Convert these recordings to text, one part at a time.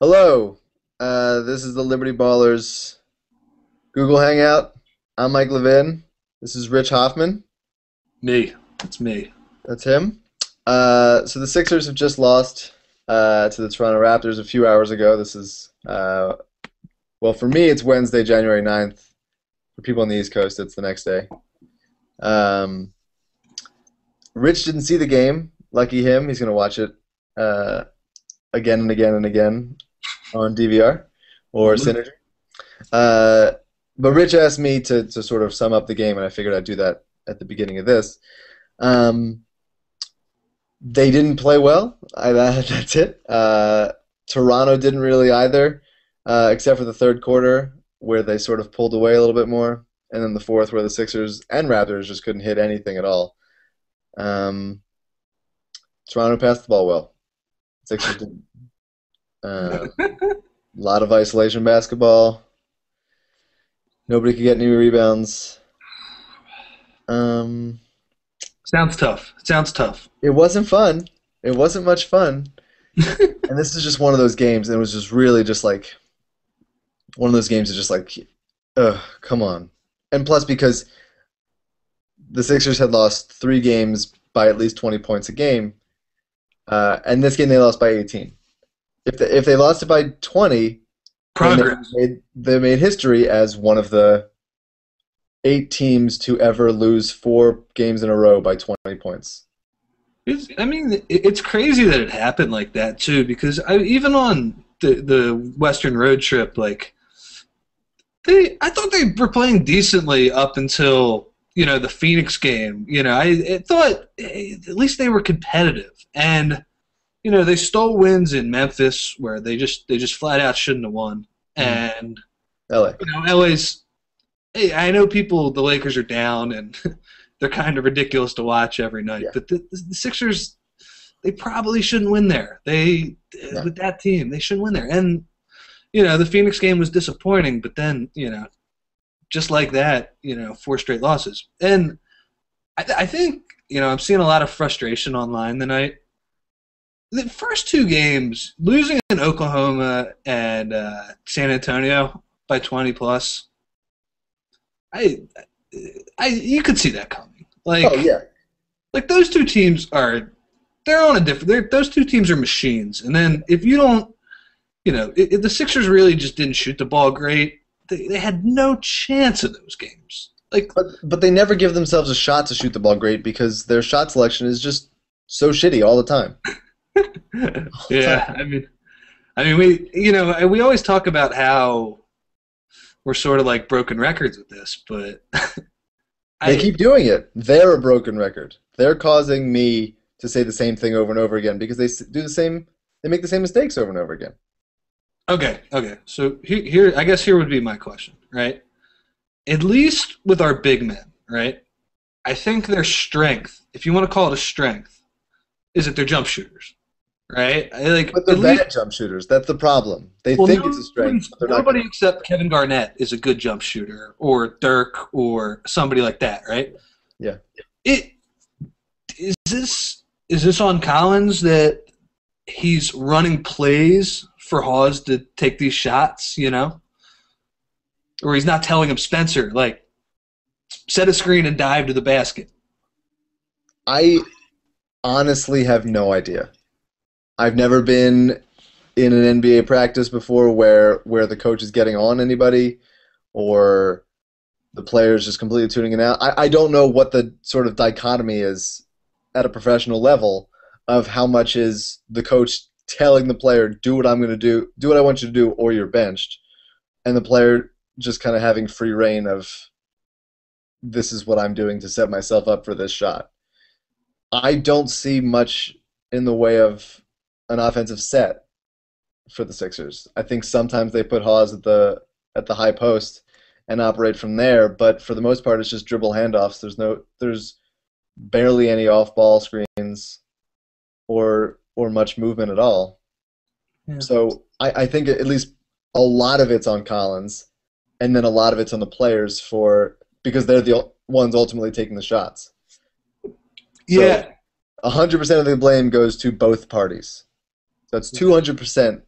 Hello, this is the Liberty Ballers Google Hangout. I'm Mike Levin. This is Rich Hofmann. Me. It's me. That's him. So the Sixers have just lost to the Toronto Raptors a few hours ago. This is, well, for me, it's Wednesday, January 9th. For people on the East Coast, it's the next day. Um, Rich didn't see the game. Lucky him. He's going to watch it uh, again and again and again on DVR or Mhm. Synergy. Uh, but Rich asked me to sort of sum up the game, and I figured I'd do that at the beginning of this. Um, they didn't play well. That's it. Toronto didn't really either, except for the third quarter where they sort of pulled away a little bit more, and then the fourth where the Sixers and Raptors just couldn't hit anything at all. Um, Toronto passed the ball well. Sixers didn't. A lot of isolation basketball. Nobody could get any rebounds. Um, Sounds tough. Sounds tough. it wasn't fun. It wasn't much fun. And this is just one of those games, and it was just really just like one of those games that just like, ugh, come on. And plus, because the Sixers had lost three games by at least 20 points a game, and this game they lost by 18. If they lost it by 20, then Progress. they made history as one of the eight teams to ever lose four games in a row by 20 points. It's crazy that it happened like that too. Because even on the Western road trip, like I thought they were playing decently up until the Phoenix game. I thought at least they were competitive, and they stole wins in Memphis where they just flat out shouldn't have won, Mm. and LA. LA's. Hey, I know the Lakers are down and they're kind of ridiculous to watch every night, Yeah. but the Sixers, they probably shouldn't win there. No. With that team, they shouldn't win there. And the Phoenix game was disappointing, but then just like that, four straight losses. And I think I'm seeing a lot of frustration online tonight. The first two games, losing in Oklahoma and San Antonio by 20 plus. I, you could see that coming. Oh yeah. Like those two teams are, they're on a different. Those two teams are machines. And then if you don't, if the Sixers really just didn't shoot the ball great, they had no chance in those games. Like, But they never give themselves a shot to shoot the ball great because their shot selection is just so shitty all the time. All the yeah, time. I mean, we always talk about how we're sort of like broken records with this, but They I keep doing it. They're a broken record. They're causing me to say the same thing over and over again because do the same. They make the same mistakes over and over again. okay. So here, I guess here would be my question, right? At least with our big men, right? I think their strength, if you want to call it a strength, is that they're jump shooters, right? Like But they're at least, bad jump shooters. That's the problem. They well, think it's a strength, but they're not nobody good. except Kevin Garnett is a good jump shooter, or Dirk, or somebody like that, right? Yeah. It is this on Collins that he's running plays for Hawes to take these shots, or he's not telling him Spencer like set a screen and dive to the basket. I honestly have no idea. I've never been in an NBA practice before where the coach is getting on anybody or the players just completely tuning it out. I don't know what the sort of dichotomy is at a professional level of how much is the coach telling the player, do what I'm going to do what I want you to do, or you're benched, and the player just kind of having free reign of this is what I'm doing to set myself up for this shot. I don't see much in the way of an offensive set for the Sixers. I think sometimes they put Hawes at the high post and operate from there, but for the most part, it's just dribble handoffs. There's barely any off ball screens or much movement at all. Yeah. So I think at least a lot of it's on Collins, and then a lot of it's on the players for because they're the ones ultimately taking the shots. So Yeah, 100% of the blame goes to both parties. So that's 200%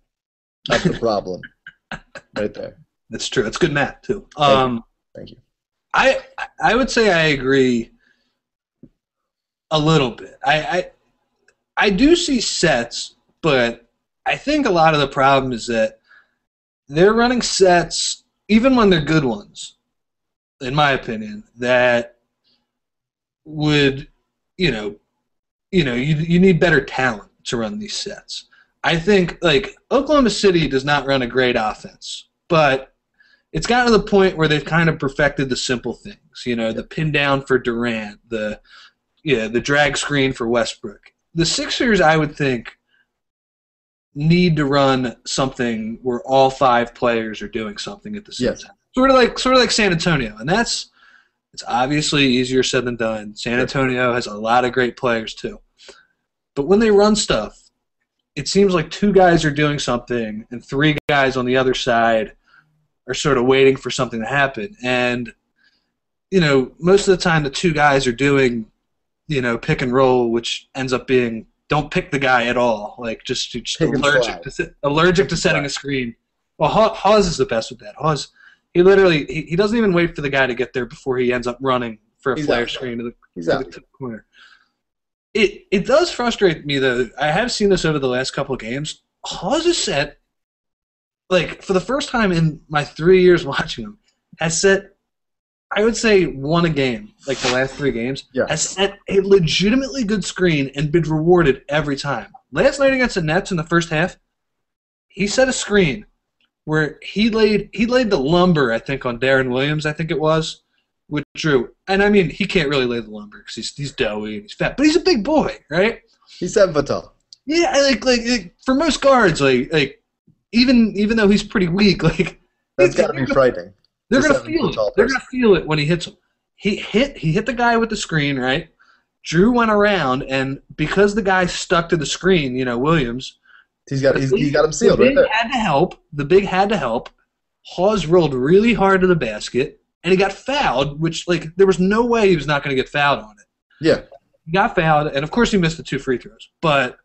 of the problem right there. That's true. That's good math too. Thank you. Thank you. I would say I agree a little bit. I do see sets, but I think a lot of the problem is that they're running sets, even when they're good ones, in my opinion, that would, you need better talent to run these sets. I think, like, Oklahoma City does not run a great offense, but it's gotten to the point where they've kind of perfected the simple things, the pin down for Durant, the drag screen for Westbrook. The Sixers, I would think, need to run something where all five players are doing something at the same time. Sort of like San Antonio, and it's obviously easier said than done. San Antonio has a lot of great players too, but when they run stuff, it seems like two guys are doing something and three guys on the other side are sort of waiting for something to happen. And most of the time the two guys are doing pick and roll, which ends up being don't pick the guy at all. Like just allergic to setting a screen. Well, Hawes is the best with that. Hawes, he doesn't even wait for the guy to get there before he ends up running for a flare screen to the corner. It does frustrate me though. I have seen this over the last couple of games. Hawes is set, like for the first time in my 3 years watching him, has set, I would say, won a game, like the last 3 games, has set a legitimately good screen and been rewarded every time. Last night against the Nets in the first half, he set a screen where he laid the lumber, I think, on Darren Williams, I think it was, with Drew. And, I mean, he can't really lay the lumber because he's doughy and he's fat, but he's a big boy, right? He's 7 foot tall. Yeah, like for most guards, like even though he's pretty weak, like that's got to be frightening. They're gonna feel it. They're gonna feel it when he hits him. He hit the guy with the screen, right? Drew went around, and because the guy stuck to the screen, Williams, he got him sealed right there. The big had to help. Hawes rolled really hard to the basket, and he got fouled, which there was no way he was not going to get fouled on it. Yeah, he got fouled, and of course he missed the 2 free throws. But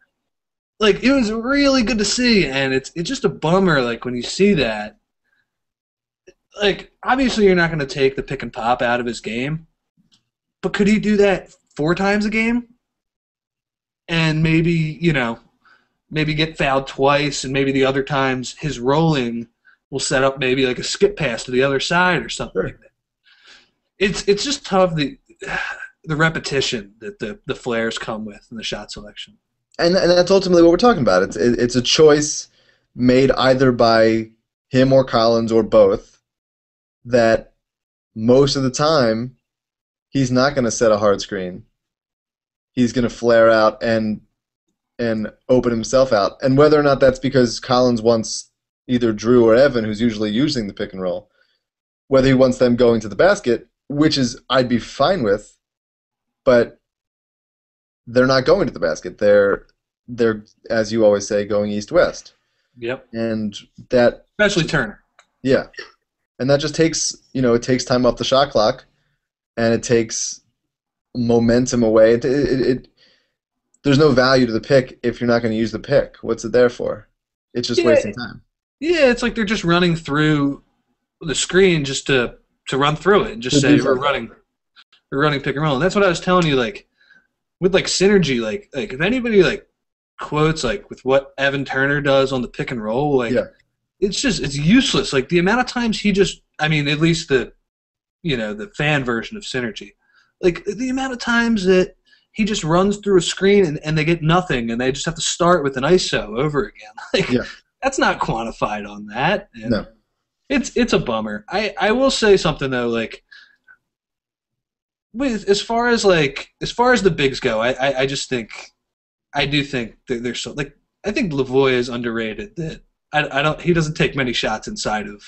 it was really good to see, and it's just a bummer. When you see that. Obviously you're not going to take the pick and pop out of his game, but could he do that 4 times a game? And maybe get fouled twice, and maybe the other times his rolling will set up maybe like a skip pass to the other side or something like that. It's just tough, the repetition that the flares come with in the shot selection. And that's ultimately what we're talking about. It's a choice made either by him or Collins or both, that most of the time he's not going to set a hard screen. He's going to flare out and open himself out. And whether or not that's because Collins wants either Drew or Evan, who's usually using the pick and roll, whether he wants them going to the basket, which is I'd be fine with, but they're not going to the basket. They're as you always say, going east-west. Yep. And that especially Turner. Yeah. And that just takes, it takes time off the shot clock, and it takes momentum away. There's no value to the pick if you're not going to use the pick. What's it there for? It's just wasting time. Yeah, it's like they're just running through the screen just to run through it and just say we're running pick and roll. And that's what I was telling you. With synergy, if anybody quotes with what Evan Turner does on the pick and roll, it's useless. The amount of times he just, at least the fan version of synergy, the amount of times that he just runs through a screen and they get nothing and they just have to start with an ISO over again. That's not quantified on that. And no. It's a bummer. I will say something though, as far as the bigs go, I just think, I do think that they're so, I think Lavoie is underrated. That he doesn't take many shots inside of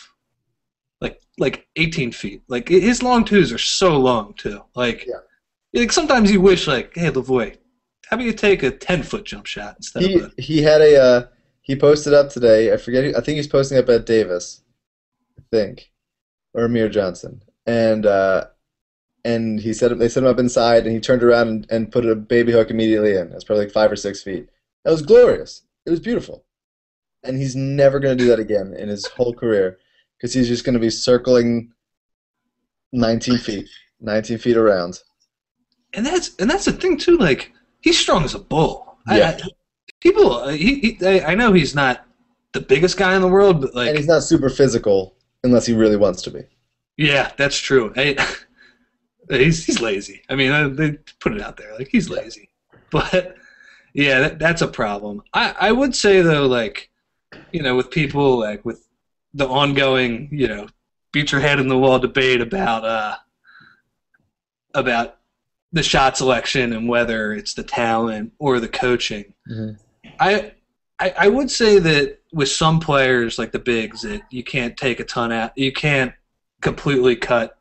18 feet. His long twos are so long too. Sometimes you wish hey, Lavoie, how about you take a 10-foot jump shot instead of a... He had he posted up today, I think he's posting up at Davis, I think, or Amir Johnson. And they set him up inside, and he turned around and put a baby hook immediately in. It was probably 5 or 6 feet. That was glorious. It was beautiful. and he's never going to do that again in his whole career because he's just going to be circling 19 feet, 19 feet around. And that's the thing too. Like he's strong as a bull. Yeah. I know he's not the biggest guy in the world, but like, And he's not super physical unless he really wants to be. yeah, that's true. He's lazy. I mean, they put it out there like he's lazy, but yeah, that's a problem. I would say though, like, with people like with the ongoing, beat your head in the wall debate about the shot selection and whether it's the talent or the coaching. Mm-hmm. I would say that with some players like the bigs that you can't take a ton out. You can't completely cut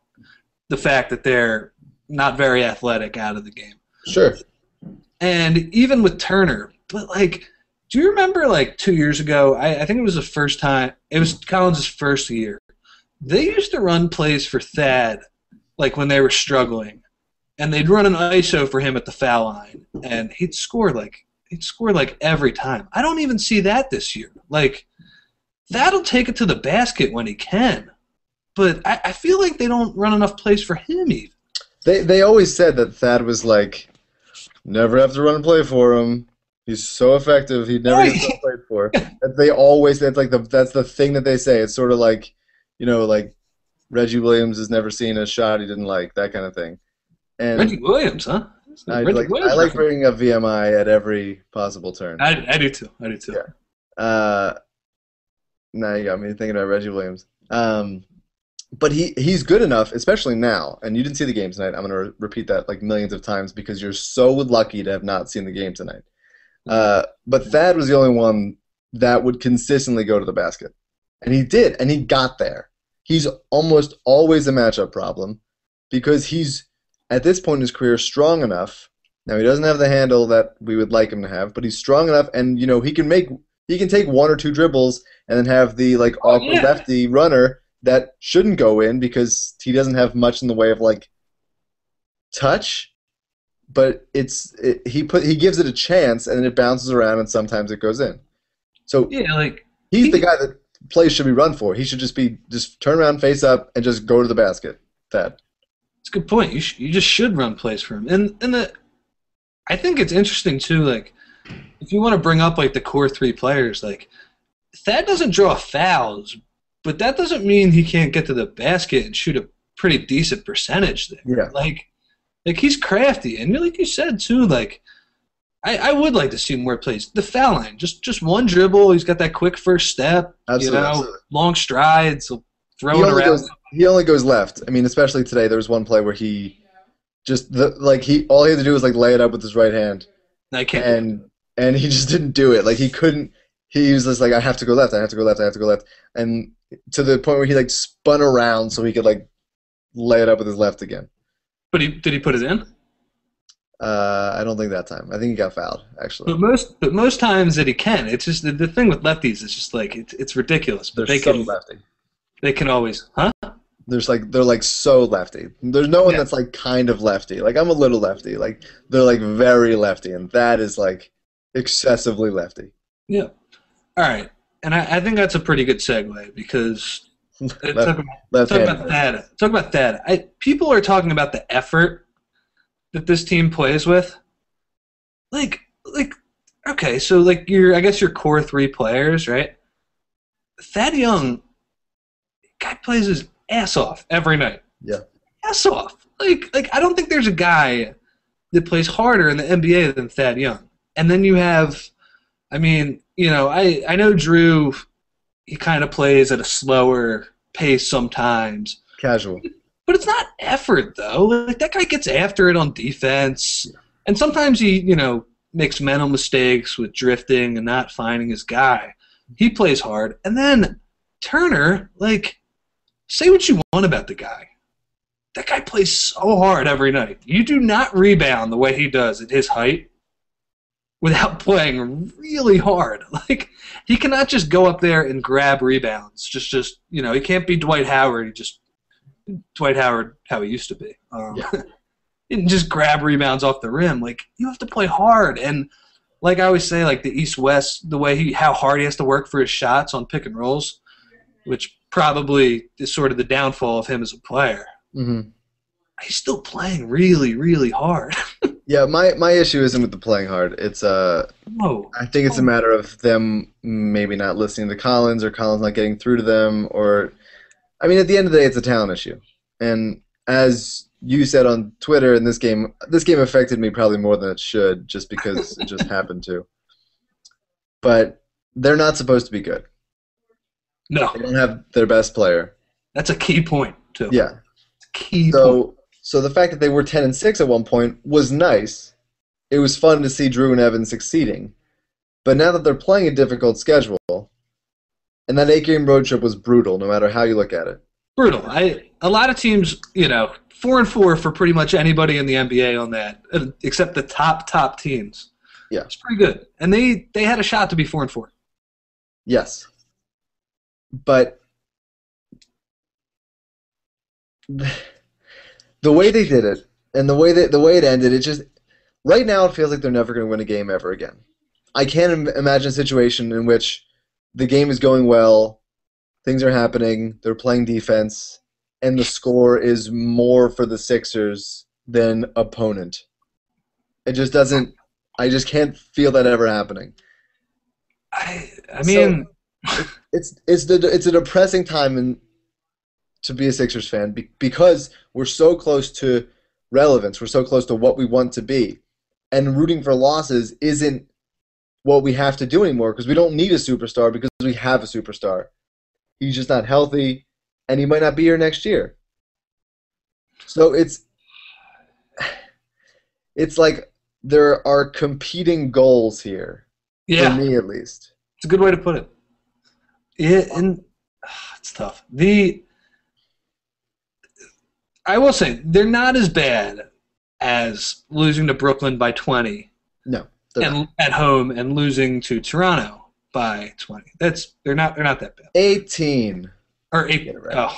the fact that they're not very athletic out of the game. Sure. And even with Turner, but like, do you remember like 2 years ago? I think it was the first time. It was Collins' first year. They used to run plays for Thad, like when they were struggling, and they'd run an ISO for him at the foul line, and he'd score like every time. I don't even see that this year. Like, Thad'll take it to the basket when he can, but I feel like they don't run enough plays for him even. They always said that Thad was like, never have to run and play for him. He's so effective. He'd never get played for. That's the thing that they say. It's sort of like, like Reggie Williams has never seen a shot he didn't like, that kind of thing. And Reggie Williams, huh? I like bringing up VMI at every possible turn. I do too. Yeah. Now you got me thinking about Reggie Williams. But he's good enough, especially now. And you didn't see the game tonight. I'm going to repeat that like millions of times because you're so lucky to have not seen the game tonight. But Thad was the only one that would consistently go to the basket. And he did, and he got there. He's almost always a matchup problem because he's, at this point in his career, strong enough. Now, he doesn't have the handle that we would like him to have, but he's strong enough, and, he can take one or two dribbles and then have the, like, awkward lefty runner that shouldn't go in because he doesn't have much in the way of, like, touch. But he gives it a chance, and then it bounces around, and sometimes it goes in. So he's the guy that plays should be run for. He should just turn around, face up, and just go to the basket. Thad. That's a good point. You just should run plays for him. And I think it's interesting too. Like, if you want to bring up like the core three players, like Thad doesn't draw fouls, but that doesn't mean he can't get to the basket and shoot a pretty decent percentage there. Yeah. Like he's crafty, and like you said too, like I would like to see more plays. The foul line, just one dribble. He's got that quick first step. Absolutely. Long strides. He'll throw it around. He only goes left. I mean, especially today, there was one play where he just all he had to do was like lay it up with his right hand. I can't. And he just didn't do it. Like he couldn't. He was just like, I have to go left. I have to go left. I have to go left. And to the point where he like spun around so he could like lay it up with his left again. But did he put it in? I don't think that time. I think he got fouled actually. But most times that he can. It's just the thing with lefties is just like it's ridiculous. But They're so lefty. They can always, huh? They're like so lefty. There's no one that's like kind of lefty. Like I'm a little lefty. Like they're like very lefty, and that is like excessively lefty. Yeah. All right, and I think that's a pretty good segue because talk about that. People are talking about the effort that this team plays with. Like okay, so like I guess your core three players, right? Thad Young, guy plays his ass off every night. Yeah. Ass off. Like I don't think there's a guy that plays harder in the NBA than Thad Young. And then you have, I mean, I know Drew, he kind of plays at a slower pace sometimes. Casual. But it's not effort, though. Like, that guy gets after it on defense. Yeah. And sometimes he, makes mental mistakes with drifting and not finding his guy. He plays hard. And then Turner, like, say what you want about the guy. That guy plays so hard every night. You do not rebound the way he does at his height without playing really hard. Like, he cannot just go up there and grab rebounds. Just he can't be Dwight Howard. Dwight Howard how he used to be. He didn't just grab rebounds off the rim. Like, you have to play hard. And like I always say, like the East-West, the way how hard he has to work for his shots on pick and rolls, which probably is sort of the downfall of him as a player. Hmm. He's still playing really, really hard. Yeah, my issue isn't with the playing hard. No. I think it's a matter of them maybe not listening to Collins or Collins not getting through to them or I mean at the end of the day it's a talent issue. And as you said on Twitter in this game affected me probably more than it should just because it just happened to. But they're not supposed to be good. No. They don't have their best player. That's a key point, too. Yeah. It's a key point. So the fact that they were 10-6 at one point was nice. It was fun to see Drew and Evan succeeding. But now that they're playing a difficult schedule, and that 8-game road trip was brutal, no matter how you look at it. Brutal. A lot of teams, 4-4 for pretty much anybody in the NBA on that, except the top teams. Yeah. It's pretty good. And they had a shot to be 4-4. Yes. But the way they did it, and the way it ended, it just right now it feels like they're never going to win a game ever again. I can't imagine a situation in which the game is going well, things are happening, they're playing defense, and the score is more for the Sixers than opponent. It just doesn't. I just can't feel that ever happening. I mean, it's a depressing time to be a Sixers fan because we're so close to relevance, we're so close to what we want to be, and rooting for losses isn't what we have to do anymore because we don't need a superstar because we have a superstar. He's just not healthy, and he might not be here next year. So it's like there are competing goals here, yeah, for me at least. It's a good way to put it. Yeah, and it's tough. I will say they're not as bad as losing to Brooklyn by 20. No, and at home and losing to Toronto by 20. They're not that bad. 18 or 8. Right. Oh,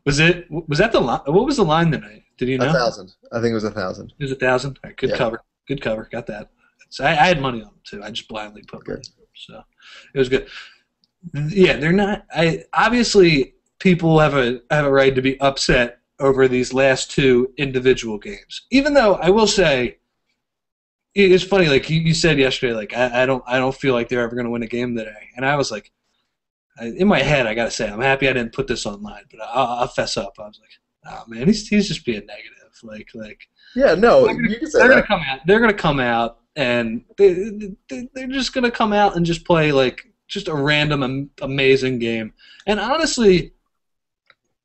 was that the line? What was the line tonight? Did you know? 1,000. I think it was 1,000. It was 1,000. Right, good cover. Good cover. Got that. So I had money on them too. I just blindly put money. So it was good. Yeah, they're not. Obviously people have a right to be upset over these last two individual games. Even though I will say. It's funny, like you said yesterday, like I don't feel like they're ever going to win a game today, and I was like, in my head, I gotta say, I'm happy I didn't put this online, but I'll fess up. I was like, oh man, he's just being negative, like. Yeah, no, you can say they're that. Gonna come out. They're gonna come out, and they're just gonna come out and just play like just a random amazing game. And honestly,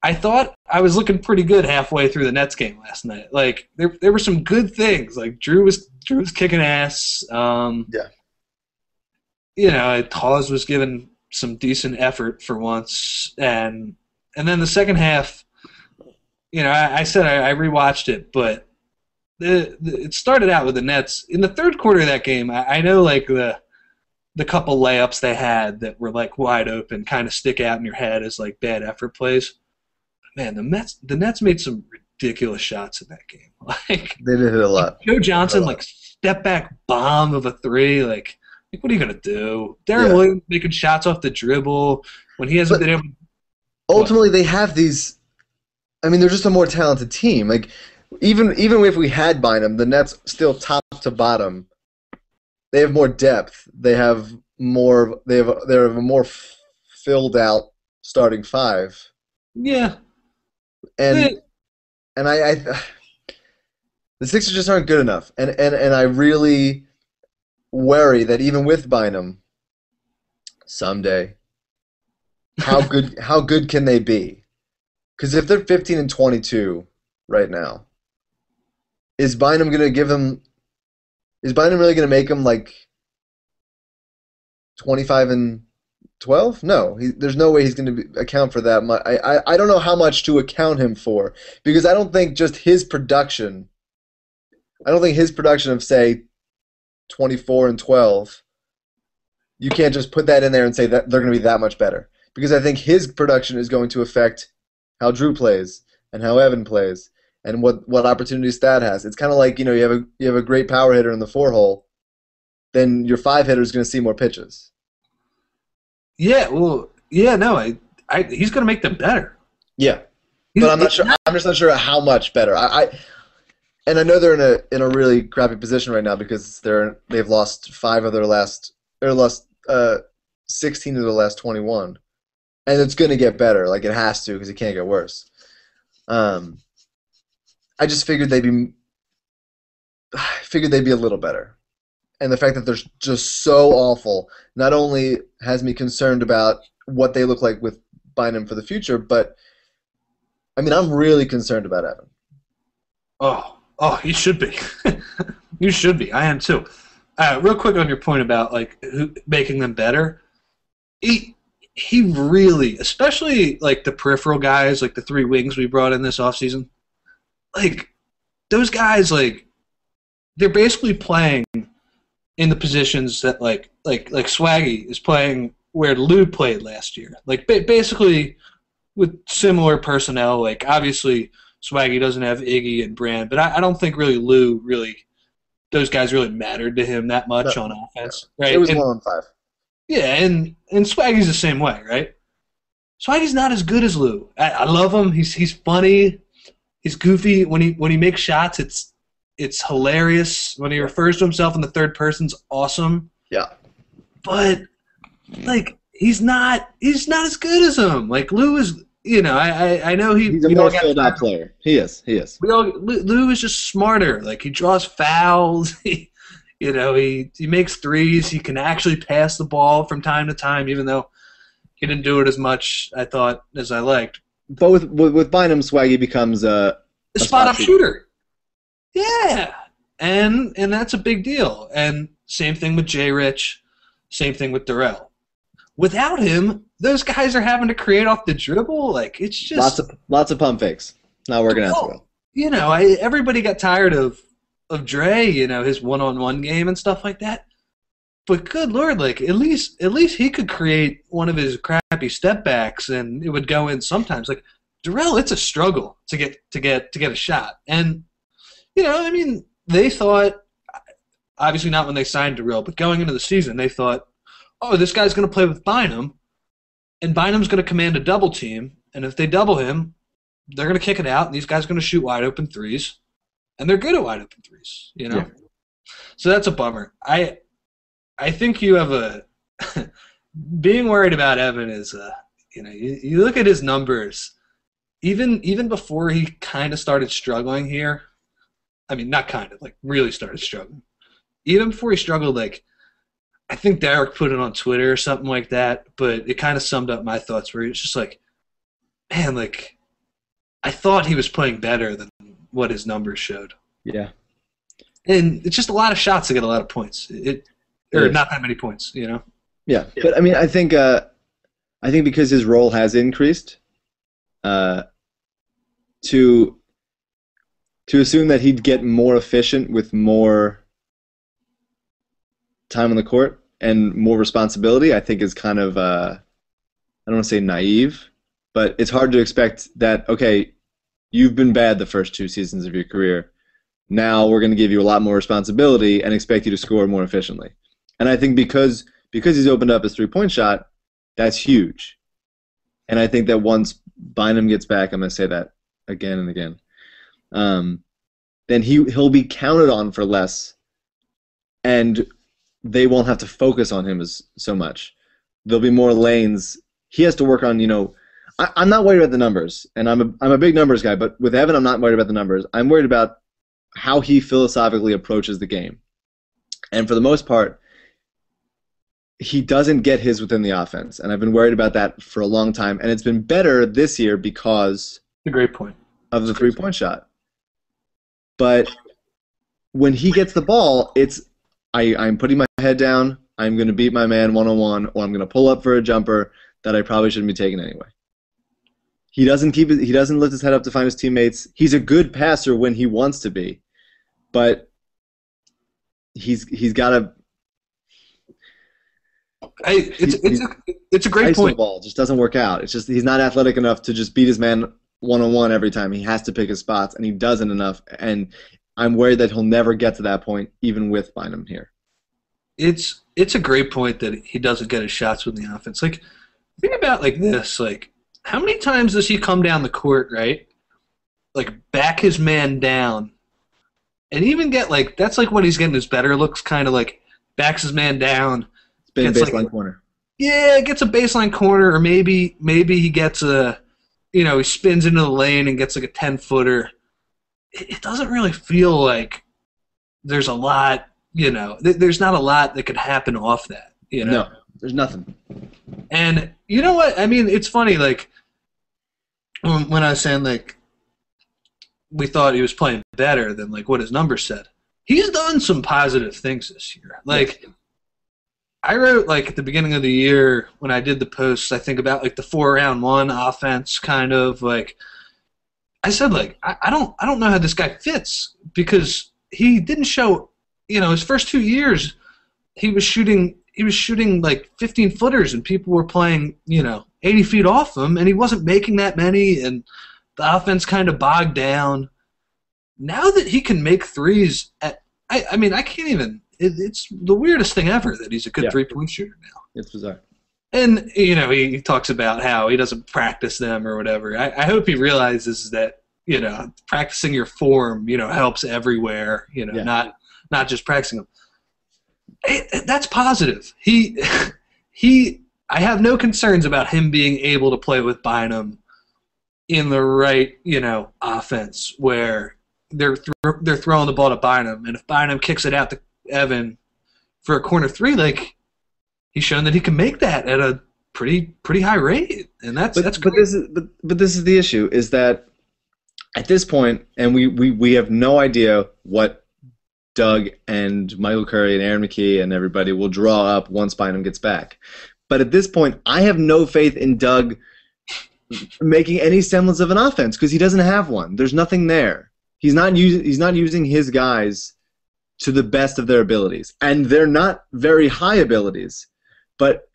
I thought I was looking pretty good halfway through the Nets game last night. Like there were some good things. Like Drew was kicking ass. Yeah. Hawes was giving some decent effort for once, and then the second half. I said I rewatched it, but it started out with the Nets in the third quarter of that game. I know like the couple layups they had that were like wide open kind of stick out in your head as like bad effort plays. Man, the Nets made some ridiculous shots in that game. Like they did hit a lot. Joe Johnson, like step back bomb of a 3. Like what are you gonna do? Darren Williams making shots off the dribble when he hasn't been able. Ultimately, they have these. I mean, they're just a more talented team. Like even if we had Bynum, the Nets still top to bottom. They have more depth. They have more. They have a more filled out starting 5. Yeah. And I the Sixers just aren't good enough, and I really worry that even with Bynum, someday, how good can they be? Because if they're 15-22 right now, is Bynum really going to make them like 25-12? No, there's no way he's going to account for that much. I don't know how much to account him for because I don't think just his production. I don't think his production of say 24 and 12. You can't just put that in there and say that they're going to be that much better because I think his production is going to affect how Drew plays and how Evan plays and what opportunities Stat has. It's kind of like you have a great power hitter in the 4 hole then your five hitter is going to see more pitches. Yeah, well, yeah, no, he's going to make them better. Yeah, but I'm not sure. I'm just not sure how much better. And I know they're in a really crappy position right now because they've lost 16 of their last 21, and it's going to get better. Like it has to because it can't get worse. I just figured they'd be a little better. And the fact that they're just so awful not only has me concerned about what they look like with Bynum for the future, but I mean, I'm really concerned about Evan. Oh, he should be. You should be. I am too. Real quick on your point about like making them better. He really, especially like the peripheral guys, like the three wings we brought in this offseason, like those guys, like they're basically playing in the positions that like Swaggy is playing where Lou played last year. Like basically with similar personnel. Like obviously Swaggy doesn't have Iggy and Brand, but I don't think Lou those guys really mattered to him that much on offense. Right? It was 1-on-5. Yeah, and Swaggy's the same way, right? Swaggy's not as good as Lou. I love him. He's funny. He's goofy. When he makes shots, it's hilarious. When he refers to himself in the third person's awesome. Yeah. But like he's not as good as him. Like Lou is, I know he's a more filled out player. He is. Lou is just smarter. Like he draws fouls. He makes threes. He can actually pass the ball from time to time, even though he didn't do it as much, I thought, as I liked. But with Bynum, Swaggy becomes a spot-up shooter. Yeah, and that's a big deal. And same thing with Jay Rich, same thing with Darrell. Without him, those guys are having to create off the dribble. Like it's just lots of pump fakes. Not working out so well. Everybody got tired of Dre, his one-on-one game and stuff like that. But good Lord, like at least he could create one of his crappy step backs and it would go in sometimes. Like Darrell, it's a struggle to get a shot. And they thought, obviously not when they signed Darrell, but going into the season, they thought, oh, this guy's going to play with Bynum, and Bynum's going to command a double team, and if they double him, they're going to kick it out, and these guys are going to shoot wide open threes, and they're good at wide open threes, Yeah. So that's a bummer. I think you have being worried about Evan is, you look at his numbers, even before he kind of started struggling here. I mean, not kind of, like really started struggling. Even before he struggled, like I think Derek put it on Twitter or something like that, but it kind of summed up my thoughts where he was just like, man, like I thought he was playing better than what his numbers showed. Yeah. And it's just a lot of shots to get a lot of points. Or not that many points, Yeah, but I mean, I think because his role has increased, to assume that he'd get more efficient with more time on the court and more responsibility, I think is kind of, I don't want to say naive, but it's hard to expect that, okay, you've been bad the first 2 seasons of your career. Now we're going to give you a lot more responsibility and expect you to score more efficiently. And I think because he's opened up his three-point shot, that's huge. And I think that once Bynum gets back, I'm going to say that again and again, then he'll be counted on for less, and they won't have to focus on him so much. There'll be more lanes. He has to work on, I'm not worried about the numbers, and I'm a big numbers guy, but with Evan, I'm not worried about the numbers. I'm worried about how he philosophically approaches the game. And for the most part, he doesn't get his within the offense, and I've been worried about that for a long time, and it's been better this year because a great point of the three-point shot. But when he gets the ball, I'm putting my head down, I'm going to beat my man one-on-one, or I'm going to pull up for a jumper that I probably shouldn't be taking anyway. He doesn't lift his head up to find his teammates. He's a good passer when he wants to be, but he's got to. It's a great point. Ball just doesn't work out. It's just he's not athletic enough to just beat his man one-on-one every time. He has to pick his spots, and he doesn't enough. And I'm worried that he'll never get to that point, even with Bynum here. it's a great point that he doesn't get his shots with the offense. Like, think about like this. Like, how many times does he come down the court, right? Like, back his man down, and even get like that's like what he's getting his better looks. Kind of like backs his man down, Spin gets baseline like corner. yeah, gets a baseline corner, or maybe he gets a he spins into the lane and gets like a 10-footer. It doesn't really feel like there's a lot. There's not a lot that could happen off that. No, there's nothing. And you know what? I mean, it's funny. Like when I was saying like we thought he was playing better than like what his numbers said. He's done some positive things this year. Like Yes. I wrote like at the beginning of the year when I did the posts, I think about like the 4-round-1 offense kind of like I said like I don't know how this guy fits because he didn't show his first 2 years he was shooting like 15 footers and people were playing 80 feet off him and he wasn't making that many and the offense kind of bogged down. Now that he can make threes I mean I can't even it's the weirdest thing ever that he's a good Yeah. 3-point shooter now. It's bizarre. And he talks about how he doesn't practice them or whatever. I hope he realizes that practicing your form helps everywhere. Yeah. Not just practicing them. That's positive. I have no concerns about him being able to play with Bynum in the right offense where they're throwing the ball to Bynum, and if Bynum kicks it out to Evan for a corner three, like he's shown that he can make that at a pretty high rate, and that's But this is the issue is that at this point, and we have no idea what Doug and Michael Curry and Aaron McKee and everybody will draw up once Bynum gets back. But at this point, I have no faith in Doug making any semblance of an offense because he doesn't have one. There's nothing there. He's not using his guys to the best of their abilities, and they're not very high abilities, but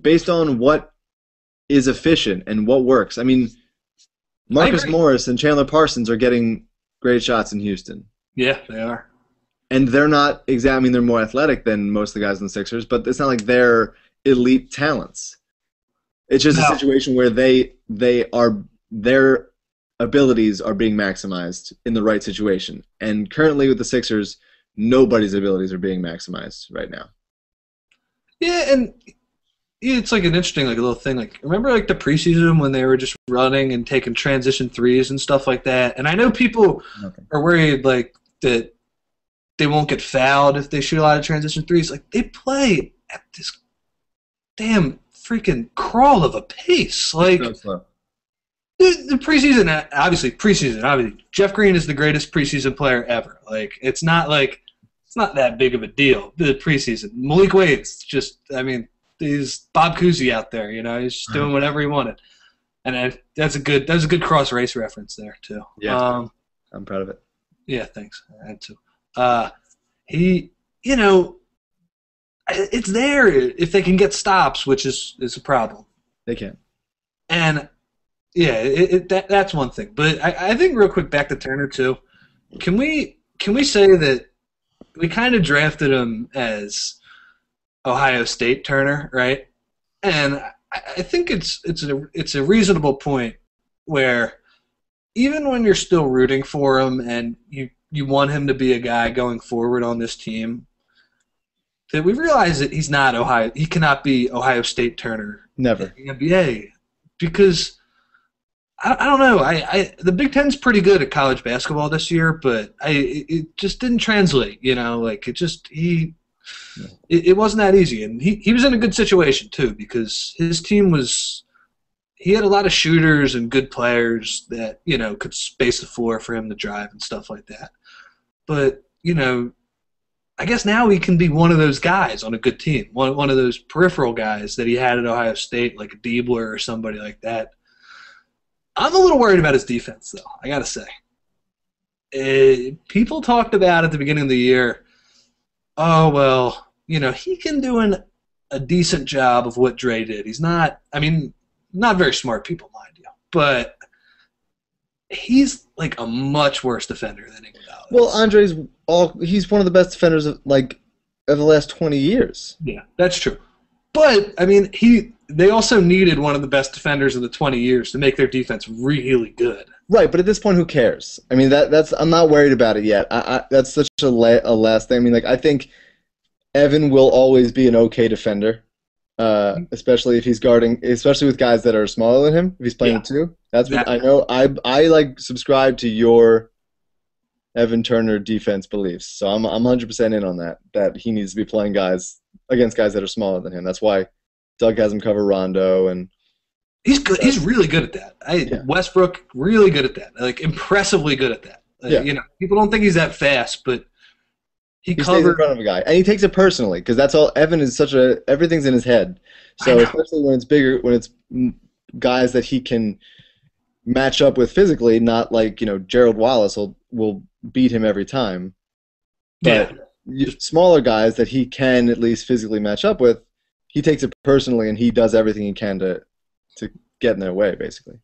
based on what is efficient and what works. I mean, Marcus Morris and Chandler Parsons are getting great shots in Houston. Yeah, they are. And they're not exactly, I mean, they're more athletic than most of the guys in the Sixers, but it's not like they're elite talents. It's just a situation where their abilities are being maximized in the right situation. And currently with the Sixers, nobody's abilities are being maximized right now. Yeah, and it's like an interesting like a little thing. Like remember like the preseason when they were just running and taking transition threes and stuff like that. And I know people are worried like that they won't get fouled if they shoot a lot of transition threes. Like they play at this damn freaking crawl of a pace. Like So slow. the preseason, obviously, Jeff Green is the greatest preseason player ever. Like it's not that big of a deal. The preseason, Malik Wade's just, I mean, he's Bob Cousy out there. He's just doing whatever he wanted, and that's a good cross race reference there too. Yeah, I'm proud of it. Yeah, thanks. I had to. He, it's there if they can get stops, which is a problem. They can. And yeah, that's one thing. But I think real quick back to Turner too. Can we say that we kind of drafted him as Ohio State Turner, right? And I think it's a reasonable point where even when you're still rooting for him and you want him to be a guy going forward on this team, that we realize that he cannot be Ohio State Turner. Never. In the NBA. Because I don't know. The Big Ten's pretty good at college basketball this year, but it just didn't translate. Like it wasn't that easy, and he was in a good situation too because his team he had a lot of shooters and good players that could space the floor for him to drive and stuff like that. But I guess now he can be one of those guys on a good team, one of those peripheral guys that he had at Ohio State, like a Diebler or somebody like that. I'm a little worried about his defense, though, I got to say. People talked about at the beginning of the year, oh, well, he can do a decent job of what Dre did. He's not very smart people, mind you, but he's like a much worse defender than Iguodala. Well, he's one of the best defenders of the last 20 years. Yeah, that's true. But I mean, they also needed one of the best defenders of the 20 years to make their defense really good. Right, but at this point, who cares? I mean, that's I'm not worried about it yet. That's such a last thing. I mean, like I think Evan will always be an okay defender, especially if he's guarding, especially with guys that are smaller than him. If he's playing Yeah, with two, that's what I exactly. know. I like subscribe to your Evan Turner defense beliefs, so I'm 100% in on that. That he needs to be playing guys against guys that are smaller than him. That's why Doug has him cover Rondo and He's good. He's really good at that. yeah. Westbrook, really good at that. Like impressively good at that. Yeah. People don't think he's that fast, but he He stays in covered. front of a guy, and he takes it personally because that's all. Evan is such a everything's in his head. I So know. especially when it's bigger, when it's guys that he can match up with physically, not like Gerald Wallace will beat him every time, Yeah, but smaller guys that he can at least physically match up with, he takes it personally and he does everything he can to get in their way, basically.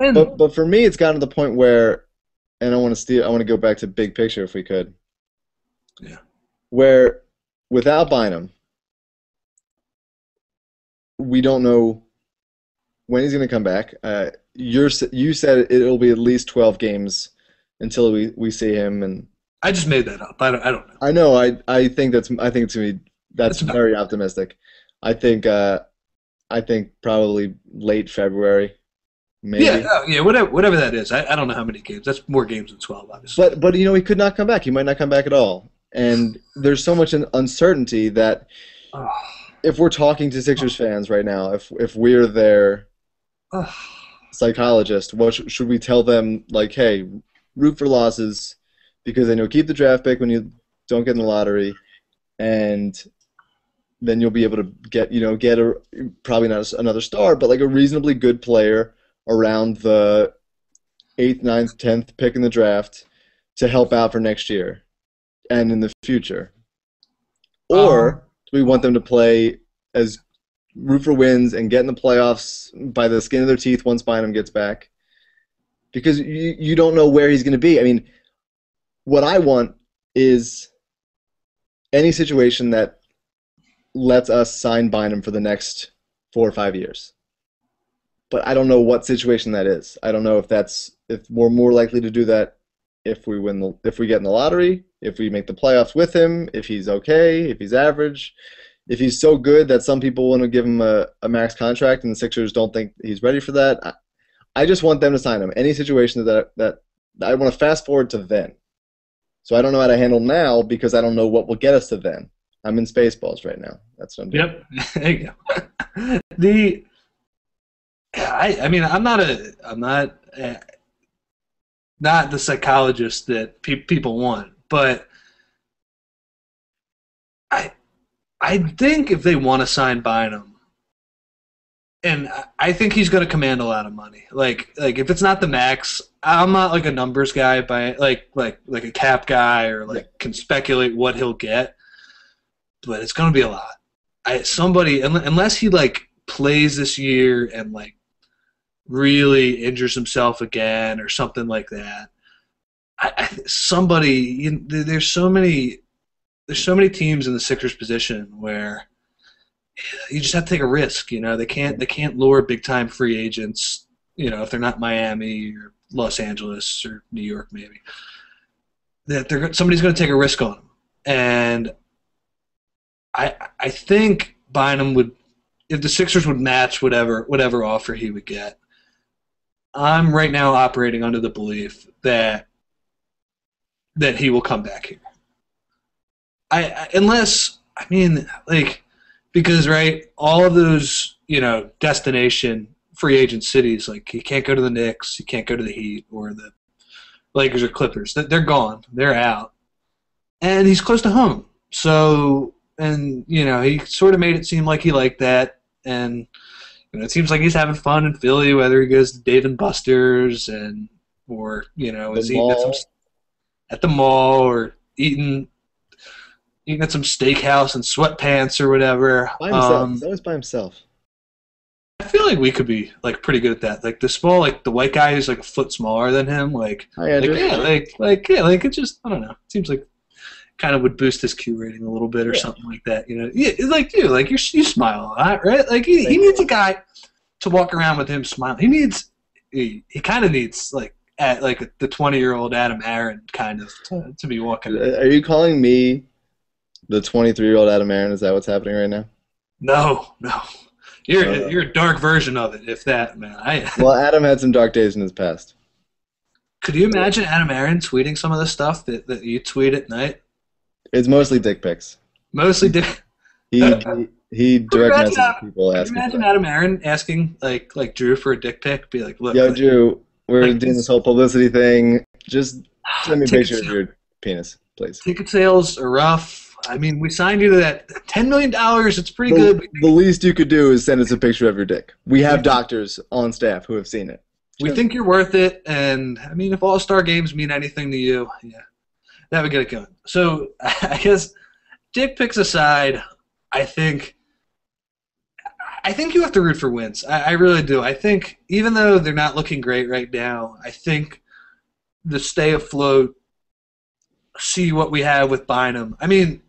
and But for me, it's gotten to the point where, and I want to go back to big picture if we could, yeah. where without Bynum, we don't know when he's going to come back. You said it'll be at least 12 games until we see him, and I just made that up. I don't know. I know I think it's gonna be that's That's about very optimistic. I think I think probably late February, yeah, maybe. yeah. Whatever that is. I don't know how many games. That's more games than 12, obviously. But he could not come back. He might not come back at all. And there's so much uncertainty that Oh, if we're talking to Sixers fans right now, if we're their oh. psychologist, what should we tell them? Like, hey, root for losses because then you'll keep the draft pick when you don't get in the lottery, and then you'll be able to get a probably not another star, but like a reasonably good player around the eighth, ninth, 10th pick in the draft to help out for next year and in the future. Um, Or do we want them to play as root for wins and get in the playoffs by the skin of their teeth once Bynum gets back? Because you don't know where he's going to be. I mean, what I want is any situation that lets us sign Bynum for the next 4 or 5 years. But I don't know what situation that is. I don't know if we're more likely to do that if we get in the lottery, if we make the playoffs with him, if he's okay, if he's average, if he's so good that some people want to give him a max contract and the Sixers don't think he's ready for that. I just want them to sign him. Any situation that I want to fast forward to then. So I don't know how to handle now because I don't know what will get us to then. I'm in Spaceballs right now. That's what I'm doing. yep. There you go. the I mean, not the psychologist that people want, but I I think if they want to sign Bynum, and I think he's going to command a lot of money. Like if it's not the max, I'm not like a numbers guy by like a cap guy or Yeah. like can speculate what he'll get, but it's going to be a lot. Somebody unless he like plays this year and like really injures himself again or something like that. There's so many teams in the Sixers position where you just have to take a risk. They can't lure big time free agents. If they're not Miami or Los Angeles or New York, maybe that somebody's going to take a risk on them. And I think Bynum would, if the Sixers would match whatever offer he would get. I'm right now operating under the belief that he will come back here. Unless I mean like because right all of those destination free agent cities like he can't go to the Knicks, he can't go to the Heat or the Lakers or Clippers. They're gone, they're out, and he's close to home. So and he sort of made it seem like he liked that, and it seems like he's having fun in Philly, whether he goes to Dave and Buster's or The is eating mall at the mall or eating at some steakhouse in sweatpants or whatever. by himself. He's always by himself. I feel like we could be like pretty good at that. Like the white guy who's like a foot smaller than him. Hi, Andrew. Yeah, it just I don't know. It seems like kind of would boost his Q rating a little bit or something like that. You know, it's like you, like you smile a lot, right? Like he needs a guy to walk around with him smiling. He kind of needs like the 20-year-old Adam Aaron kind of to be walking. Are you calling me the 23-year-old Adam Aaron? Is that what's happening right now? No. You're a dark version of it, if that, man. Well, Adam had some dark days in his past. Could you imagine Adam Aaron tweeting some of the stuff that you tweet at night? It's mostly dick pics. Mostly dick. He direct messages people asking. Imagine Adam Aaron asking like Drew for a dick pic. Be like, look, yo, Drew, we're doing this whole publicity thing. Just send me a picture of your penis, please. Ticket sales are rough. I mean, we signed you to that $10 million. It's pretty good. The least you could do is send us a picture of your dick. We have doctors on staff who have seen it. We think you're worth it, and I mean, if All-Star games mean anything to you, yeah, that would get it going. So I guess dick pics aside, I think you have to root for wins. I really do. I think even though they're not looking great right now, I think the stay afloat, see what we have with Bynum. I mean,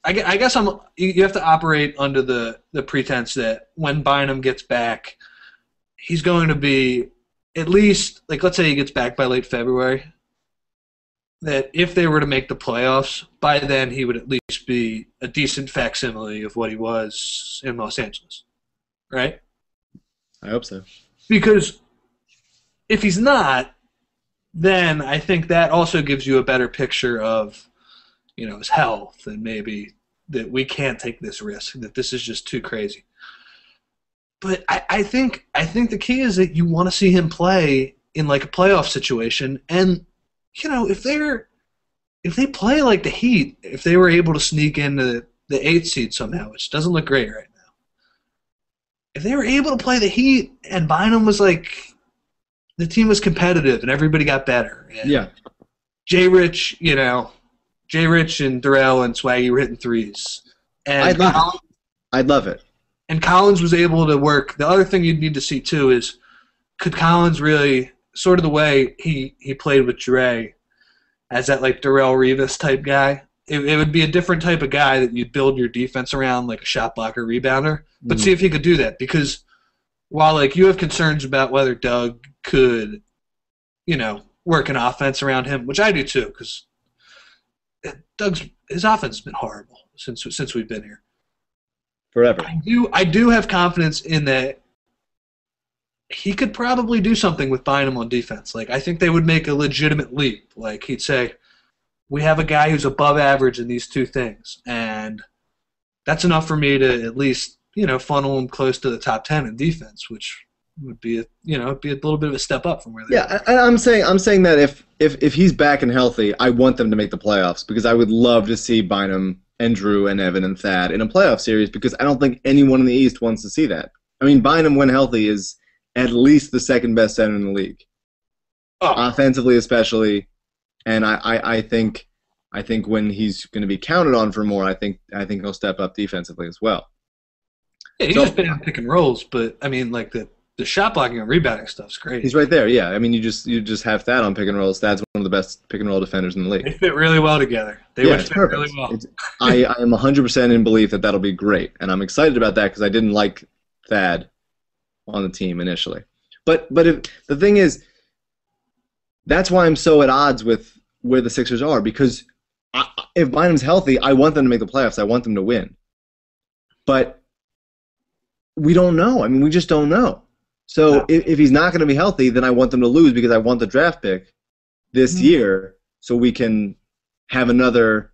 I guess you have to operate under the pretense that when Bynum gets back, he's going to be at least, like, let's say he gets back by late February, that if they were to make the playoffs, by then he would at least be a decent facsimile of what he was in Los Angeles, right? I hope so. Because if he's not, then I think that also gives you a better picture of, you know, his health, and maybe that we can't take this risk, that this is just too crazy. But I think the key is that you want to see him play in like a playoff situation, and you know, if they play like the Heat, if they were able to sneak into the 8th seed somehow, which doesn't look great right now, if they were able to play the Heat and Bynum was like, the team was competitive and everybody got better. Yeah. Jay Rich and Darrell and Swaggy were hitting threes. And I'd love it. And Collins was able to work. The other thing you'd need to see, too, is could Collins really, sort of the way he played with Dre, as that, like, Darrell Revis type guy, it would be a different type of guy that you'd build your defense around, like a shot blocker, rebounder. But see if he could do that. Because while, like, you have concerns about whether Doug could, you know, work an offense around him, which I do, too, because his offense has been horrible since we've been here. Forever. I do have confidence in that he could probably do something with Bynum on defense. Like, I think they would make a legitimate leap. Like, he'd say, we have a guy who's above average in these two things, and that's enough for me to at least, you know, funnel him close to the top 10 in defense, which would be a little bit of a step up from where they are. Yeah, I'm saying that if he's back and healthy, I want them to make the playoffs, because I would love to see Bynum and Drew and Evan and Thad in a playoff series, because I don't think anyone in the East wants to see that. I mean, Bynum, when healthy, is at least the second best center in the league, offensively especially. And I think when he's going to be counted on for more, I think he'll step up defensively as well. Yeah, he's just been on pick and rolls, but I mean, like the shot blocking and rebounding stuff's great. He's right there. Yeah, I mean, you just have Thad on pick and rolls. Thad's one of the best pick and roll defenders in the league. They fit really well together. They would fit really well. I am 100% in belief that that'll be great, and I'm excited about that because I didn't like Thad on the team initially. But if, the thing is, that's why I'm so at odds with where the Sixers are, because if Bynum's healthy, I want them to make the playoffs. I want them to win. But we don't know. I mean, we just don't know. So if he's not going to be healthy, then I want them to lose, because I want the draft pick this year so we can have another.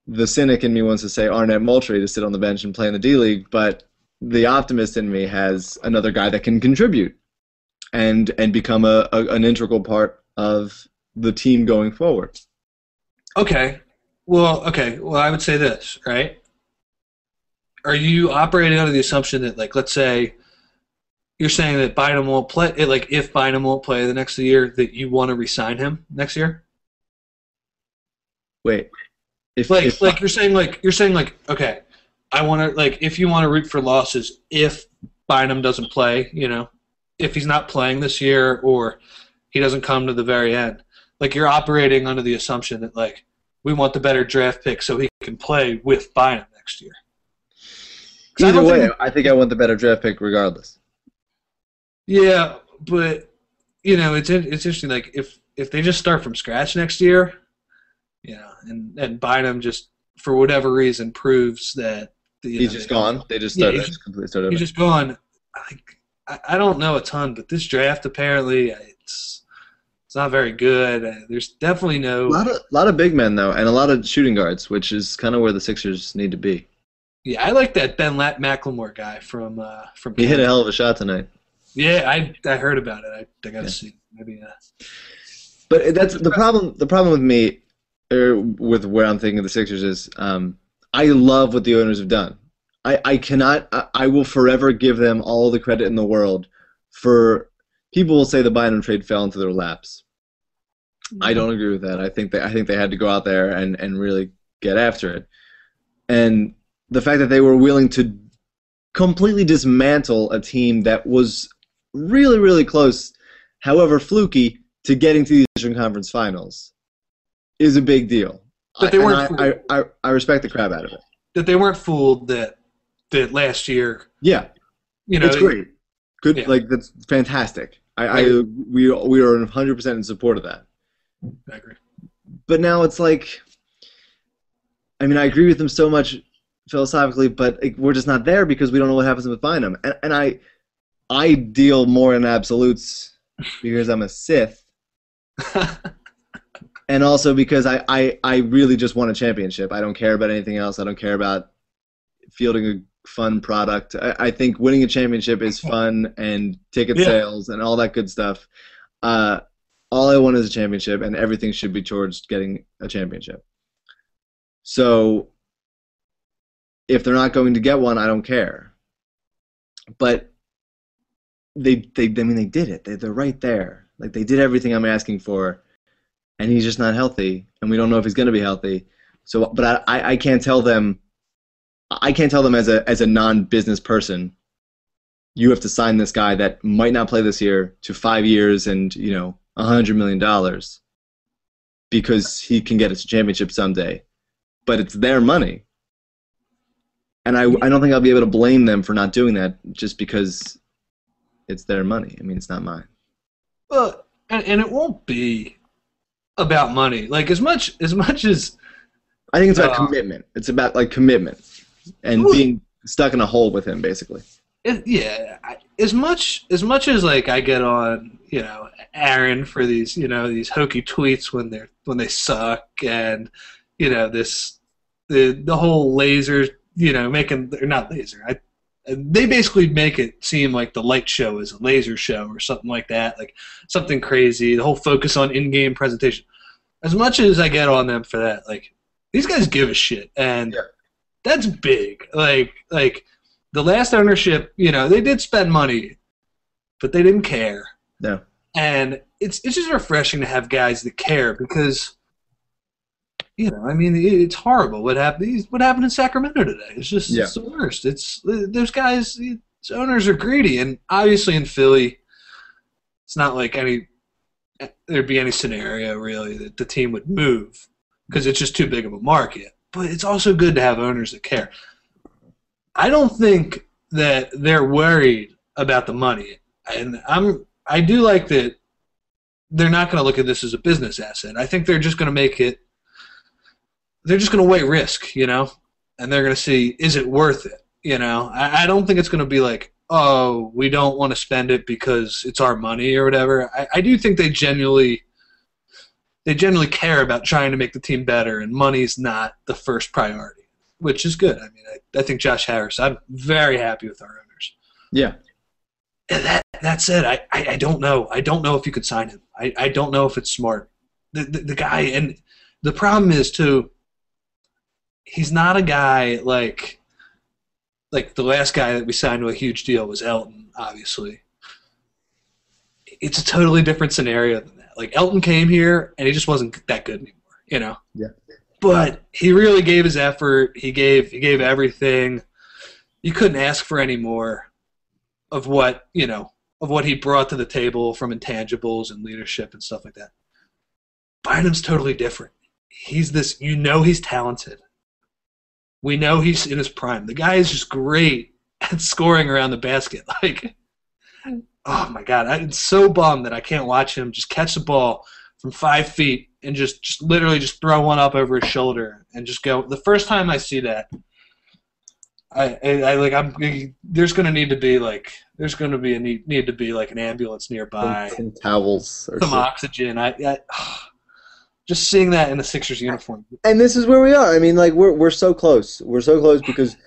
The cynic in me wants to say Arnett Moultrie to sit on the bench and play in the D-League, but the optimist in me has another guy that can contribute and become an integral part of the team going forward. Okay. Well, I would say this, right? Are you operating under the assumption that, like, let's say you're saying that Bynum won't play, like, if Bynum won't play the next year, that you want to re-sign him next year? Wait. You're saying, okay, I want to, like, if you want to root for losses, if Bynum doesn't play, you know, if he's not playing this year or he doesn't come to the very end, like you're operating under the assumption that like we want the better draft pick so he can play with Bynum next year. Either way, I think I want the better draft pick regardless. Yeah, but it's interesting. Like if they just start from scratch next year, and Bynum just for whatever reason proves that he's just gone. They just started. Completely started. He's just gone. I don't know a ton, but this draft apparently it's not very good. There's definitely no lot of big men though, and a lot of shooting guards, which is kind of where the Sixers need to be. Yeah, I like that Ben McLemore guy from. He hit a hell of a shot tonight. Yeah, I heard about it. I got to see maybe. But that's the problem. The problem with me, or with where I'm thinking of the Sixers is, I love what the owners have done. I will forever give them all the credit in the world for. People will say the Bynum trade fell into their laps. I don't agree with that. I think they had to go out there and really get after it, and the fact that they were willing to completely dismantle a team that was really, really close, however fluky, to getting to the Eastern Conference Finals is a big deal. But they weren't. I respect the crap out of it. That they weren't fooled that last year. Yeah, it's great. Good, yeah. Like that's fantastic. We are 100% in support of that. I agree. But now it's like, I mean, I agree with them so much philosophically, but we're just not there because we don't know what happens with Bynum. And I deal more in absolutes because I'm a Sith, and also because I really just want a championship. I don't care about anything else. I don't care about fielding a fun product. I think winning a championship is fun and ticket sales and all that good stuff. All I want is a championship, and everything should be towards getting a championship. So if they're not going to get one, I don't care. But they did it. They're right there. Like they did everything I'm asking for, and he's just not healthy, and we don't know if he's going to be healthy. So, but I can't tell them. I can't tell them as a non-business person, you have to sign this guy that might not play this year to 5 years and $100 million because he can get us a championship someday. But it's their money. And I don't think I'll be able to blame them for not doing that just because it's their money. I mean, it's not mine. Well, and it won't be about money. Like as much as I think it's about commitment. It's about like commitment and being stuck in a hole with him, basically. As much as like I get on, Aaron for these, these hokey tweets when they suck, and the whole laser, making or not laser. They basically make it seem like the light show is a laser show or something like that, like something crazy. The whole focus on in-game presentation. As much as I get on them for that, like these guys give a shit, and that's big. Like the last ownership, they did spend money, but they didn't care. No. And it's just refreshing to have guys that care because, it's horrible what happened. What happened in Sacramento today? It's just it's the worst. It's those guys. These owners are greedy, and obviously in Philly, it's not like there'd be any scenario really that the team would move because it's just too big of a market. But it's also good to have owners that care. I don't think that they're worried about the money, and I do like that they're not going to look at this as a business asset. I think they're just going to make it. They're just going to weigh risk, and they're going to see, is it worth it? I don't think it's going to be like, oh, we don't want to spend it because it's our money or whatever. I do think they genuinely care about trying to make the team better, and money's not the first priority, which is good. I mean, I think Josh Harris, I'm very happy with our owners. Yeah. And that said, I don't know. I don't know if you could sign him. I don't know if it's smart. The guy, and the problem is, too, he's not a guy like the last guy that we signed to a huge deal was Elton, obviously. It's a totally different scenario than that. Like, Elton came here, and he just wasn't that good anymore, Yeah. But he really gave his effort. He gave everything. You couldn't ask for any more of what he brought to the table from intangibles and leadership and stuff like that. Bynum's totally different. He's this, he's talented. We know he's in his prime. The guy is just great at scoring around the basket. Like, oh my God, I'm so bummed that I can't watch him just catch the ball from 5 feet and just literally just throw one up over his shoulder and just go. The first time I see that, there's going to need to be like an ambulance nearby, Some towels or some something. oxygen. Just seeing that in the Sixers uniform. And this is where we are. I mean, like we're so close. We're so close because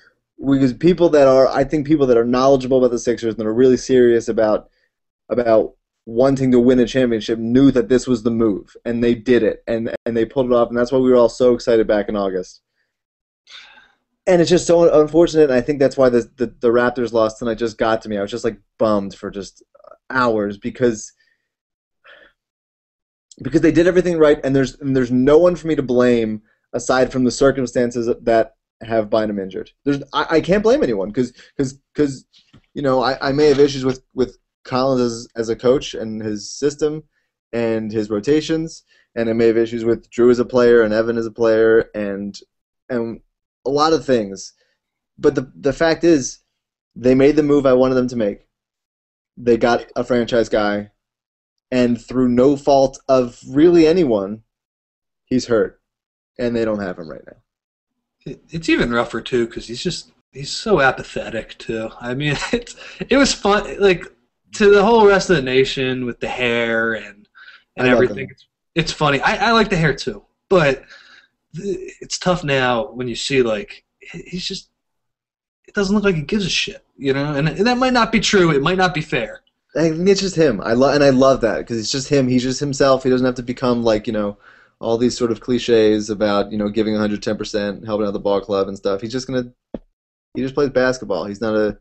people that are, I think, people that are knowledgeable about the Sixers and that are really serious about wanting to win a championship knew that this was the move, and they did it, and they pulled it off, and that's why we were all so excited back in August. And it's just so unfortunate, and I think that's why the Raptors lost tonight just got to me. I was just like bummed for just hours because they did everything right, and there's no one for me to blame aside from the circumstances that have Bynum injured. I can't blame anyone because I may have issues with Collins as a coach and his system and his rotations, and I may have issues with Drew as a player and Evan as a player and a lot of things. But the fact is, they made the move I wanted them to make. They got a franchise guy, and through no fault of really anyone, he's hurt, and they don't have him right now. It's even rougher too because he's so apathetic too. I mean, it was fun, like, to the whole rest of the nation with the hair and everything. It's funny. I like the hair too, but it's tough now when you see like he's just. It doesn't look like he gives a shit, and that might not be true. It might not be fair. I think it's just him. I love that because it's just him. He's just himself. He doesn't have to become like all these sort of cliches about giving 110%, helping out the ball club and stuff. He just plays basketball. He's not a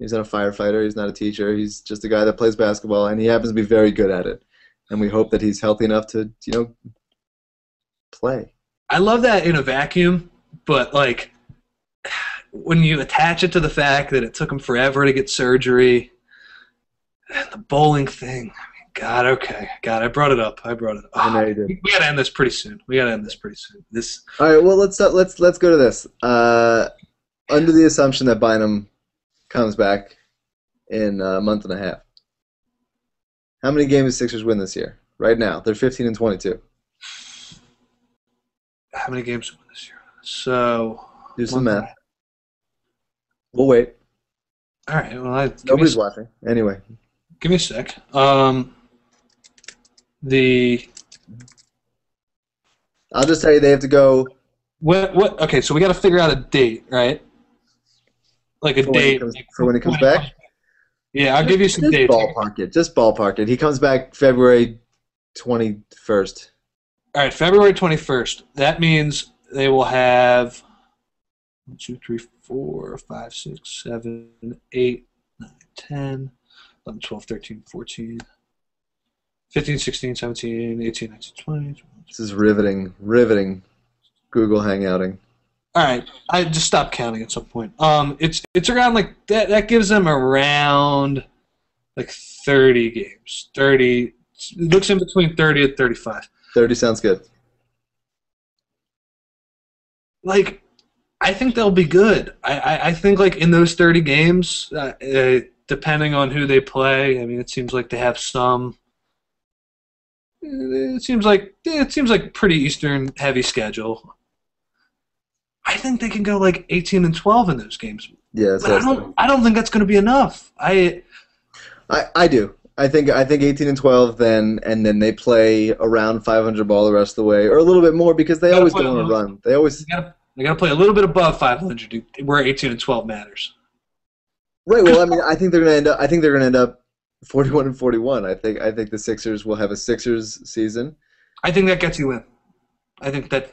firefighter. He's not a teacher. He's just a guy that plays basketball, and he happens to be very good at it. And we hope that he's healthy enough to play. I love that in a vacuum, but like when you attach it to the fact that it took him forever to get surgery, and the bowling thing. I mean, God, okay, God, I brought it up. I know you did. We gotta end this pretty soon. All right. Well, let's go to this. Under the assumption that Bynum comes back in a month and a half, how many games Sixers win this year? Right now, they're 15-22. How many games win this year? So do some math. We'll wait. All right. Well, nobody's watching anyway. Give me a sec. I'll just tell you they have to go. What? Okay, so we got to figure out a date, right? Like a date for when he comes back. Yeah, I'll give you some dates. Just ballpark it. He comes back February 21st. All right, February 21st. That means they will have 1, 2, 3, 4, 5, 6, 7, 8, 9, 10, 11, 12, 13, 14, 15, 16, 17, 18, 19, 20. This is riveting Google Hangouting. All right, I just stopped counting at some point. It's around like that. That gives them around like 30 games. 30. It looks in between 30 and 35. 30 sounds good. Like, I think they'll be good. I think like in those 30 games, depending on who they play. I mean, it seems like they have some. It seems like pretty Eastern heavy schedule. I think they can go like 18-12 in those games. Yeah, but I don't think that's going to be enough. I do. I think 18-12 then, and then they play around 500 ball the rest of the way, or a little bit more because they always go on a run. They got to play a little bit above 500 where 18-12 matters. Right. Well, I mean, I think they're going to end up 41-41. I think the Sixers will have a Sixers season. I think that gets you in. I think that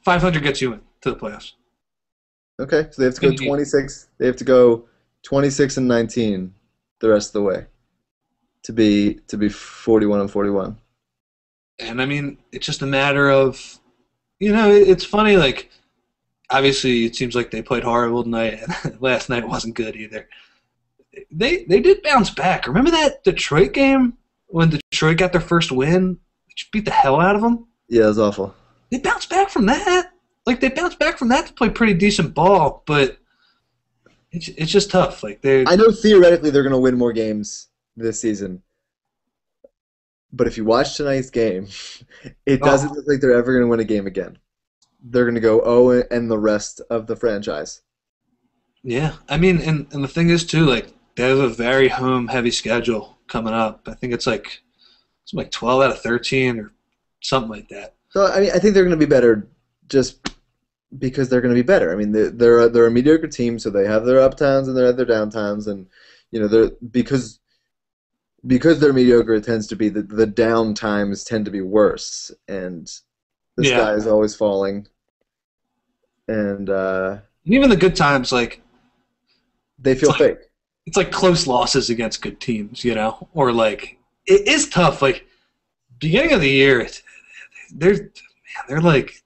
500 gets you in to the playoffs. Okay, so they have to go 26. They have to go 26-19 the rest of the way to be 41-41. And I mean, it's just a matter of, it's funny. Like, obviously, it seems like they played horrible tonight. Last night wasn't good either. They did bounce back. Remember that Detroit game when Detroit got their first win? They just beat the hell out of them. Yeah, it was awful. They bounced back from that. Like they bounced back from that to play pretty decent ball, but it's just tough. Like they I know theoretically they're going to win more games this season, but if you watch tonight's game, it doesn't oh look like they're ever going to win a game again. They're going to go 0 and the rest of the franchise. yeah. I mean, and the thing is too, like they have a very home heavy schedule coming up. I think it's like 12 out of 13 or something like that. So I mean, I think they're going to be better just because they're going to be better. I mean, they're a mediocre team, so they have their up times and they have their down times, and they're because they're mediocre, it tends to be the down times tend to be worse, and the Yeah. sky is always falling, and And even the good times, like they it's feel like fake. it's like close losses against good teams, or like it is tough. Like beginning of the year, they're like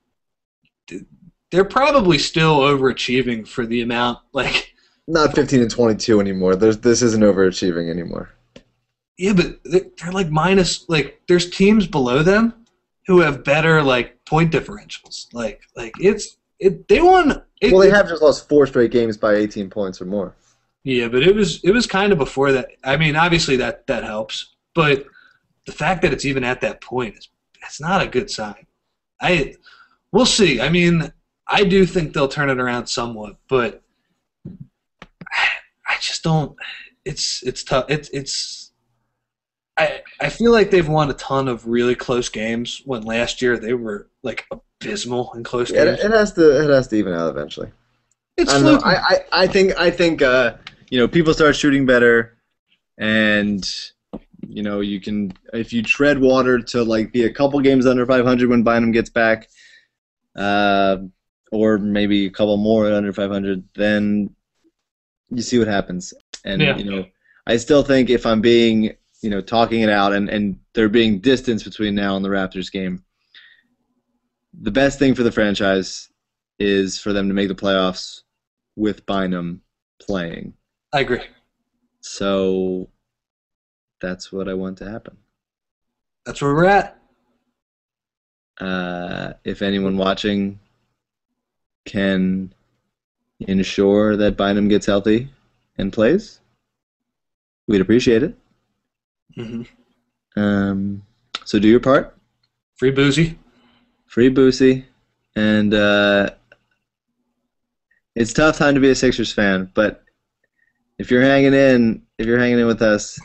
they're probably still overachieving for the amount. Like Not 15 and 22 anymore. This isn't overachieving anymore. yeah, but they're like minus. Like there's teams below them who have better like point differentials. Like they won. Well, they have just lost 4 straight games by 18 points or more. Yeah, but it was kind of before that. I mean, obviously that helps, but the fact that it's even at that point is it's not a good sign. We'll see. I mean, I do think they'll turn it around somewhat, but I just don't. It's tough. I feel like they've won a ton of really close games when last year they were like abysmal in close Yeah, games. it has to even out eventually. It's I don't know. fluky. I think people start shooting better, and you can, if you tread water to like be a couple games under 500 when Bynum gets back, or maybe a couple more under 500, then you see what happens. And Yeah. I still think if I'm being talking it out, and there being distance between now and the Raptors game, the best thing for the franchise is for them to make the playoffs with Bynum playing. I agree. So that's what I want to happen. That's where we're at. If anyone watching can ensure that Bynum gets healthy and plays, we'd appreciate it. hmm So do your part. Free Boozy. Free Boosie. And it's a tough time to be a Sixers fan, but if you're hanging in with us,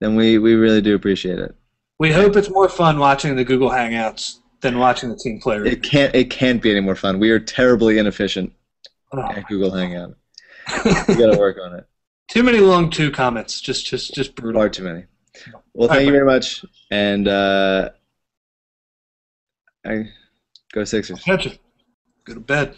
then we really do appreciate it. We hope it's more fun watching the Google Hangouts than watching the team play. It can't be any more fun. We are terribly inefficient Oh. at Google Hangout. We got to work on it. Too many long two comments. Just brutal. Far too many. Well, thank you very much, and go Sixers. Catch you. Go to bed.